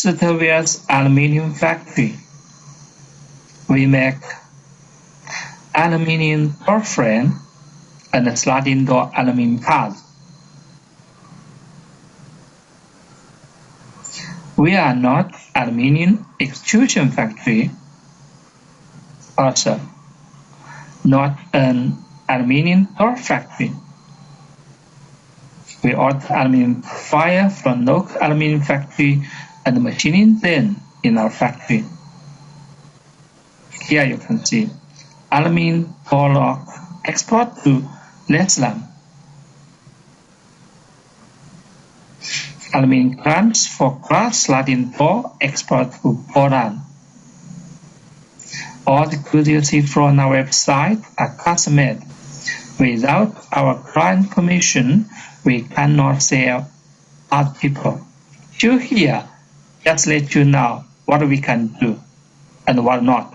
Sturvias Aluminium Factory. We make aluminium door frame and sliding door aluminum parts. We are not aluminium extrusion factory, also not an aluminium door factory. We order aluminium profile from local aluminium factory and machining them in our factory. Here you can see aluminium door lock export to Letland. Aluminium clamps for glass sliding door export to Poland. All the goods you see from our website are custom made. Without our client permission, we cannot sell other people. Here, just let you know what we can do and what not.